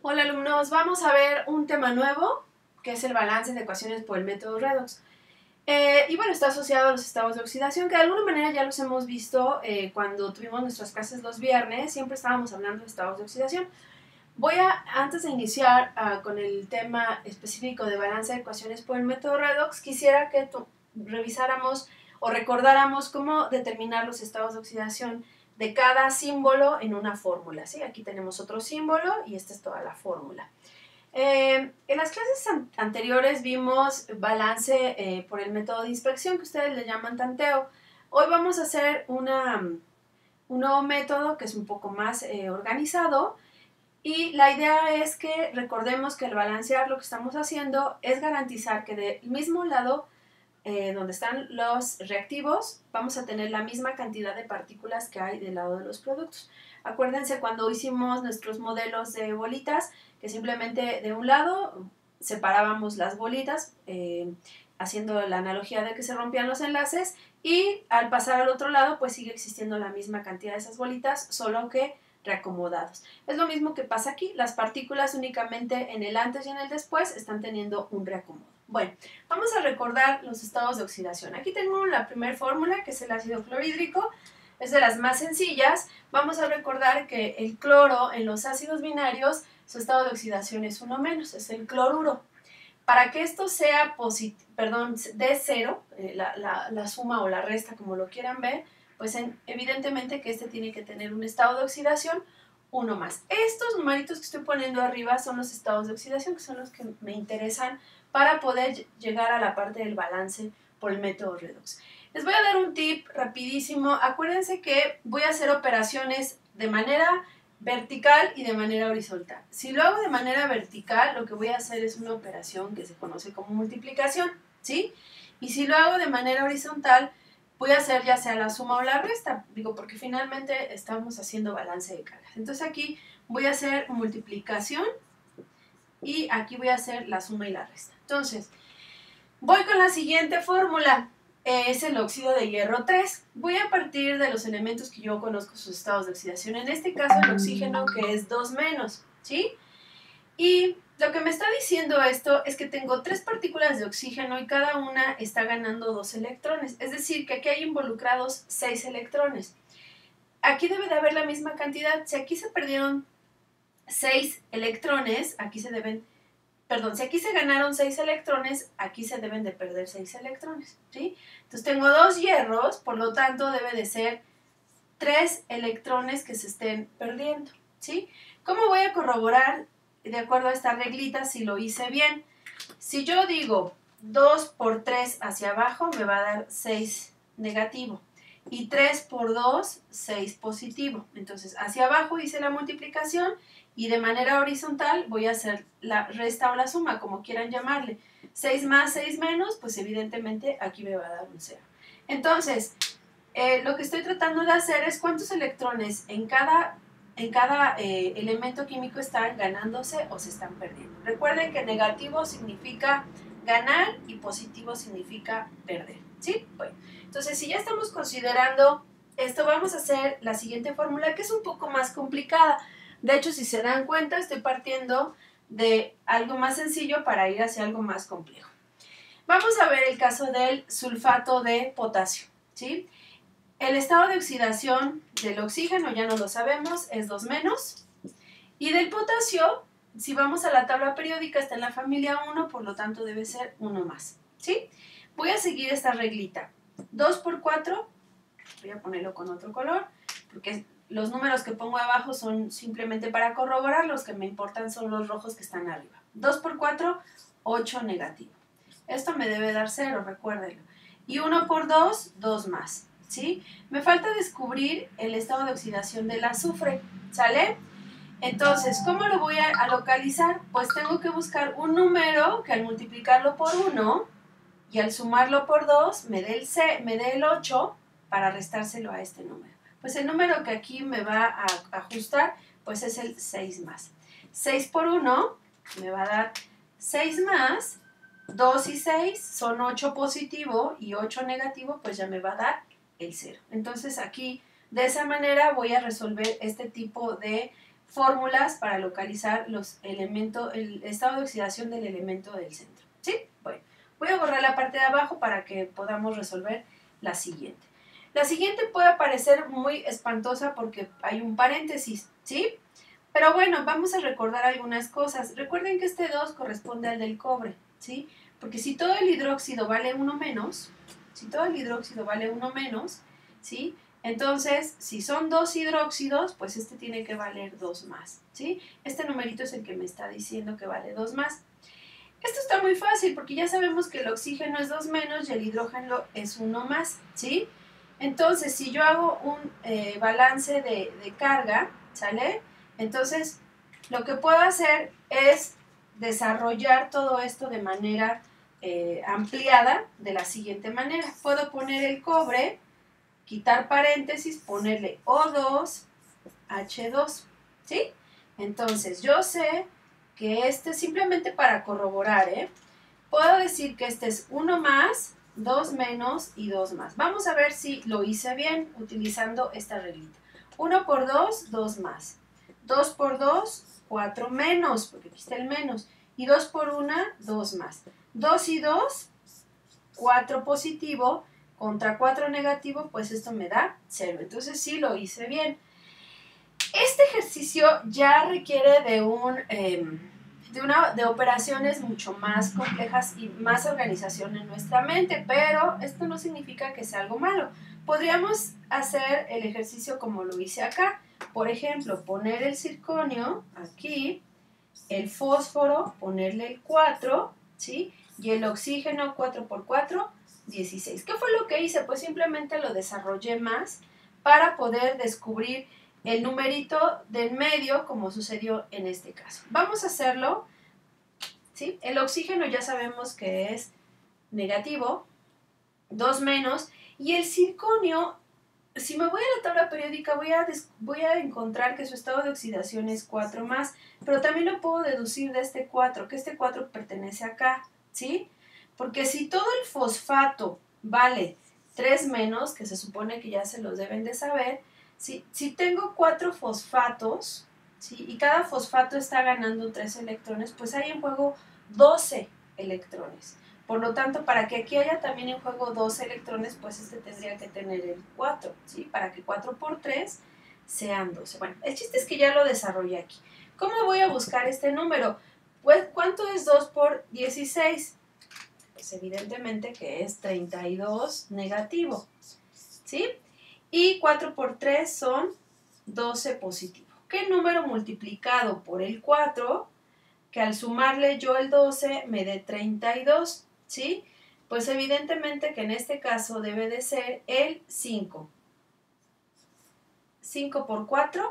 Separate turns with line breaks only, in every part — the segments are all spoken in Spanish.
Hola alumnos, vamos a ver un tema nuevo que es el balance de ecuaciones por el método redox. Y bueno, está asociado a los estados de oxidación, que de alguna manera ya los hemos visto cuando tuvimos nuestras clases los viernes, siempre estábamos hablando de estados de oxidación. Antes de iniciar con el tema específico de balance de ecuaciones por el método redox, quisiera que revisáramos o recordáramos cómo determinar los estados de oxidación de cada símbolo en una fórmula, ¿sí? Aquí tenemos otro símbolo y esta es toda la fórmula. En las clases anteriores vimos balance por el método de inspección, que ustedes le llaman tanteo. Hoy vamos a hacer un nuevo método que es un poco más organizado, y la idea es que recordemos que al balancear lo que estamos haciendo es garantizar que del mismo lado donde están los reactivos, vamos a tener la misma cantidad de partículas que hay del lado de los productos. Acuérdense cuando hicimos nuestros modelos de bolitas, que simplemente de un lado separábamos las bolitas, haciendo la analogía de que se rompían los enlaces, y al pasar al otro lado, pues sigue existiendo la misma cantidad de esas bolitas, solo que reacomodados. Es lo mismo que pasa aquí, las partículas únicamente en el antes y en el después están teniendo un reacomodo. Bueno, vamos a recordar los estados de oxidación. Aquí tengo la primera fórmula, que es el ácido clorhídrico, es de las más sencillas. Vamos a recordar que el cloro en los ácidos binarios, su estado de oxidación es 1-, es el cloruro. Para que esto sea de cero, la suma o la resta, como lo quieran ver, pues evidentemente que este tiene que tener un estado de oxidación 1+. Estos numeritos que estoy poniendo arriba son los estados de oxidación, que son los que me interesan para poder llegar a la parte del balance por el método redox. Les voy a dar un tip rapidísimo. Acuérdense que voy a hacer operaciones de manera vertical y de manera horizontal. Si lo hago de manera vertical, lo que voy a hacer es una operación que se conoce como multiplicación, ¿sí? Y si lo hago de manera horizontal, voy a hacer ya sea la suma o la resta, porque finalmente estamos haciendo balance de cargas. Entonces aquí voy a hacer multiplicación y aquí voy a hacer la suma y la resta. Entonces, voy con la siguiente fórmula, es el óxido de hierro 3. Voy a partir de los elementos que yo conozco sus estados de oxidación, en este caso el oxígeno, que es 2-, ¿sí? Y lo que me está diciendo esto es que tengo 3 partículas de oxígeno y cada una está ganando 2 electrones, es decir, que aquí hay involucrados 6 electrones. Aquí debe de haber la misma cantidad. Si aquí se perdieron 6 electrones, si aquí se ganaron 6 electrones, aquí se deben de perder 6 electrones, ¿sí? Entonces tengo 2 hierros, por lo tanto debe de ser 3 electrones que se estén perdiendo, ¿sí? ¿Cómo voy a corroborar, de acuerdo a esta reglita, si lo hice bien? Si yo digo 2 por 3 hacia abajo, me va a dar 6 negativo. Y 3 por 2, 6 positivo. Entonces, hacia abajo hice la multiplicación y de manera horizontal voy a hacer la resta o la suma, como quieran llamarle. 6 más, 6 menos, pues evidentemente aquí me va a dar un 0. Entonces, lo que estoy tratando de hacer es cuántos electrones en cada elemento químico están ganándose o se están perdiendo. Recuerden que negativo significa ganar y positivo significa perder, ¿sí? Bueno, entonces si ya estamos considerando esto, vamos a hacer la siguiente fórmula, que es un poco más complicada. De hecho, si se dan cuenta, estoy partiendo de algo más sencillo para ir hacia algo más complejo. Vamos a ver el caso del sulfato de potasio, ¿sí? El estado de oxidación del oxígeno, ya no lo sabemos, es 2-. Y del potasio, si vamos a la tabla periódica, está en la familia 1, por lo tanto debe ser 1+, ¿sí? Voy a seguir esta reglita. 2 por 4, voy a ponerlo con otro color, porque los números que pongo abajo son simplemente para corroborar, los que me importan son los rojos que están arriba. 2 por 4, 8 negativo. Esto me debe dar 0, recuérdenlo. Y 1 por 2, 2+, ¿sí? Me falta descubrir el estado de oxidación del azufre, ¿sale? Entonces, ¿cómo lo voy a localizar? Pues tengo que buscar un número que al multiplicarlo por 1 y al sumarlo por 2 me dé el 8 para restárselo a este número. Pues el número que aquí me va a ajustar, pues es el 6+. 6 por 1 me va a dar 6+, 2 y 6 son 8 positivo y 8 negativo, pues ya me va a dar el 0. Entonces aquí, de esa manera, voy a resolver este tipo de fórmulas para localizar el estado de oxidación del elemento del centro. ¿Sí? Bueno, voy a borrar la parte de abajo para que podamos resolver la siguiente. La siguiente puede parecer muy espantosa porque hay un paréntesis, ¿sí? Pero bueno, vamos a recordar algunas cosas. Recuerden que este 2 corresponde al del cobre, ¿sí? Porque si todo el hidróxido vale 1 menos, ¿sí? Entonces, si son 2 hidróxidos, pues este tiene que valer 2 más, ¿sí? Este numerito es el que me está diciendo que vale 2 más. Esto está muy fácil porque ya sabemos que el oxígeno es 2 menos y el hidrógeno es 1 más, ¿sí? Entonces, si yo hago un balance de carga, ¿sale? Entonces, lo que puedo hacer es desarrollar todo esto de manera ampliada de la siguiente manera. Puedo poner el cobre, quitar paréntesis, ponerle O2, H2, ¿sí? Entonces, yo sé que simplemente para corroborar, puedo decir que este es 1 más, 2 menos y 2 más. Vamos a ver si lo hice bien utilizando esta reglita. 1 por 2, 2 más. 2 por 2, 4 menos, porque aquí está el menos. Y 2 por 1, 2 más. 2 y 2, 4 positivo, contra 4 negativo, pues esto me da 0. Entonces sí lo hice bien. Este ejercicio ya requiere de operaciones mucho más complejas y más organización en nuestra mente, pero esto no significa que sea algo malo. Podríamos hacer el ejercicio como lo hice acá. Por ejemplo, poner el circonio aquí, el fósforo, ponerle el 4, ¿sí? Y el oxígeno 4 por 4, 16. ¿Qué fue lo que hice? Pues simplemente lo desarrollé más para poder descubrir el numerito del medio, como sucedió en este caso. Vamos a hacerlo, ¿sí? El oxígeno ya sabemos que es negativo, 2 menos, y el circonio, si me voy a la tabla periódica, voy a encontrar que su estado de oxidación es 4 más, pero también lo puedo deducir de este 4, que este 4 pertenece acá, ¿sí? Porque si todo el fosfato vale 3 menos, que se supone que ya se los deben de saber, si tengo 4 fosfatos, ¿sí? Y cada fosfato está ganando 3 electrones, pues hay en juego 12 electrones. Por lo tanto, para que aquí haya también en juego 12 electrones, pues este tendría que tener el 4, ¿sí? Para que 4 por 3 sean 12. Bueno, el chiste es que ya lo desarrollé aquí. ¿Cómo voy a buscar este número? Pues, ¿cuánto es 2 por 16? Pues evidentemente que es 32 negativo, ¿sí? Y 4 por 3 son 12 positivo. ¿Qué número multiplicado por el 4, que al sumarle yo el 12 me dé 32, ¿sí? Pues evidentemente que en este caso debe de ser el 5. 5 por 4,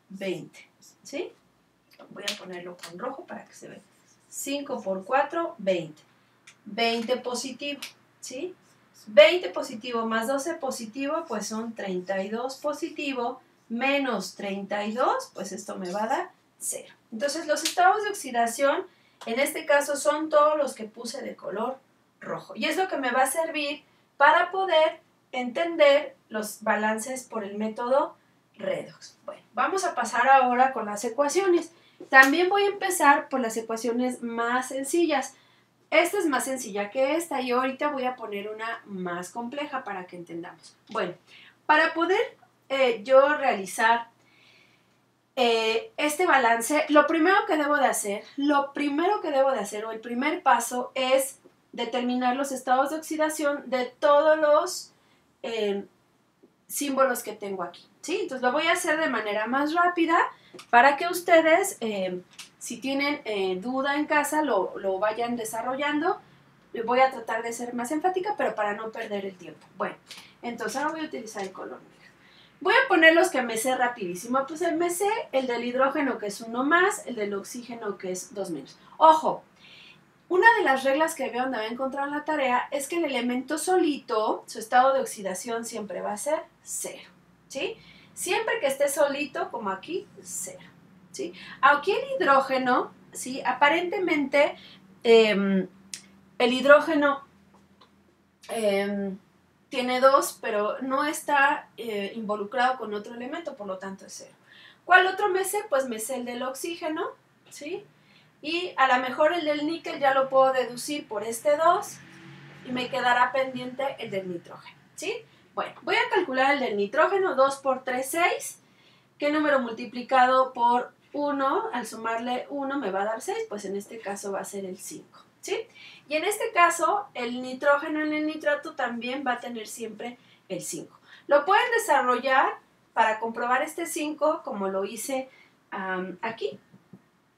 20, ¿sí? Voy a ponerlo con rojo para que se vea. 5 por 4, 20. 20 positivo, ¿sí? 20 positivo más 12 positivo, pues son 32 positivo, menos 32, pues esto me va a dar 0. Entonces los estados de oxidación, en este caso, son todos los que puse de color rojo. Y es lo que me va a servir para poder entender los balances por el método redox. Bueno, vamos a pasar ahora con las ecuaciones. También voy a empezar por las ecuaciones más sencillas. Esta es más sencilla que esta y ahorita voy a poner una más compleja para que entendamos. Bueno, para poder yo realizar este balance, lo primero que debo de hacer, o el primer paso es determinar los estados de oxidación de todos los símbolos que tengo aquí, ¿sí? Entonces lo voy a hacer de manera más rápida para que ustedes, si tienen duda en casa, lo vayan desarrollando. Voy a tratar de ser más enfática, pero para no perder el tiempo. Bueno, entonces ahora voy a utilizar el color negro. Voy a poner los que me sé rapidísimo. Pues me sé el del hidrógeno, que es 1 más, el del oxígeno, que es 2 menos. Ojo, una de las reglas que veo donde voy a encontrar en la tarea es que el elemento solito, su estado de oxidación siempre va a ser 0, ¿sí? Siempre que esté solito, como aquí, 0, ¿sí? Aquí el hidrógeno, ¿sí? Aparentemente, el hidrógeno tiene 2, pero no está involucrado con otro elemento, por lo tanto es 0. ¿Cuál otro me sé? Pues me sé el del oxígeno, ¿sí? Y a lo mejor el del níquel ya lo puedo deducir por este 2 y me quedará pendiente el del nitrógeno, ¿sí? Bueno, voy a calcular el del nitrógeno, 2 por 3, 6. ¿Qué número multiplicado por 1? Al sumarle 1 me va a dar 6, pues en este caso va a ser el 5, ¿sí? Y en este caso, el nitrógeno en el nitrato también va a tener siempre el 5. Lo pueden desarrollar para comprobar este 5 como lo hice aquí.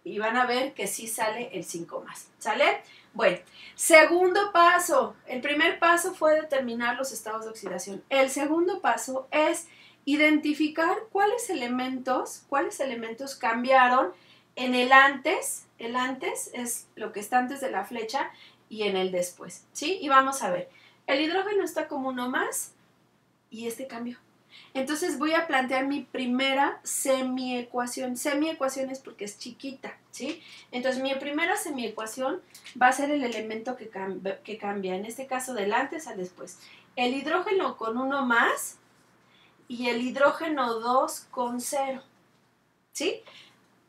Y van a ver que sí sale el 5 más, ¿sale? Bueno, segundo paso. El primer paso fue determinar los estados de oxidación. El segundo paso es identificar cuáles elementos cambiaron en el antes. El antes es lo que está antes de la flecha y en el después, ¿sí? Y vamos a ver. El hidrógeno está como uno más y este cambió. Entonces voy a plantear mi primera semiecuación. Semiecuación es porque es chiquita, ¿sí? Entonces mi primera semiecuación va a ser el elemento que cambia, en este caso del antes al después. El hidrógeno con 1 más y el hidrógeno 2 con 0, ¿sí?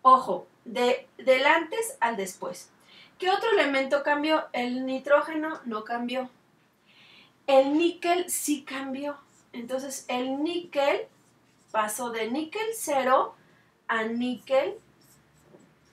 Ojo, del antes al después. ¿Qué otro elemento cambió? El nitrógeno no cambió. El níquel sí cambió. Entonces el níquel pasó de níquel 0 a níquel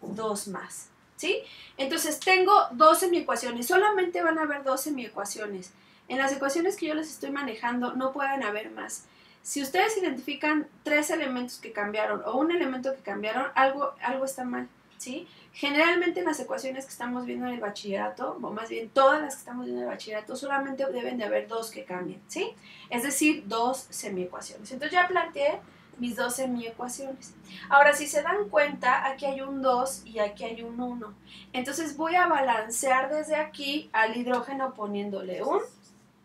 2 más, ¿sí? Entonces tengo dos semiecuaciones, solamente van a haber dos semiecuaciones. En las ecuaciones que yo les estoy manejando no pueden haber más. Si ustedes identifican 3 elementos que cambiaron o un elemento que cambiaron, algo está mal, ¿sí? Generalmente en las ecuaciones que estamos viendo en el bachillerato, o más bien todas las que estamos viendo en el bachillerato, solamente deben de haber 2 que cambien, ¿sí? Es decir, 2 semiecuaciones. Entonces ya planteé mis 2 semiecuaciones. Ahora, si se dan cuenta, aquí hay un 2 y aquí hay un 1. Entonces voy a balancear desde aquí al hidrógeno poniéndole un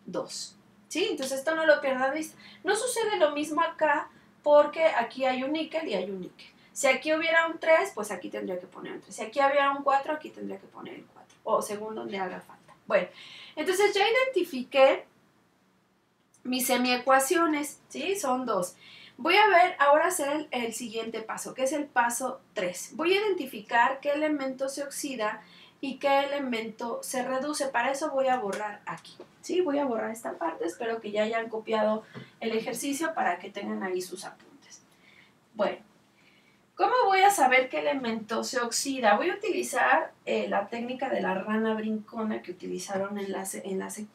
2. ¿Sí? Entonces esto no lo pierdan de vista. No sucede lo mismo acá porque aquí hay un níquel y hay un níquel. Si aquí hubiera un 3, pues aquí tendría que poner un 3. Si aquí hubiera un 4, aquí tendría que poner el 4. O según donde haga falta. Bueno, entonces ya identifiqué mis semiecuaciones, ¿sí? Son 2. Voy a ver ahora hacer el siguiente paso, que es el paso 3. Voy a identificar qué elemento se oxida y qué elemento se reduce. Para eso voy a borrar aquí, ¿sí? Voy a borrar esta parte. Espero que ya hayan copiado el ejercicio para que tengan ahí sus apuntes. Bueno, ¿cómo voy a saber qué elemento se oxida? Voy a utilizar la técnica de la rana brincona que utilizaron en la secundaria.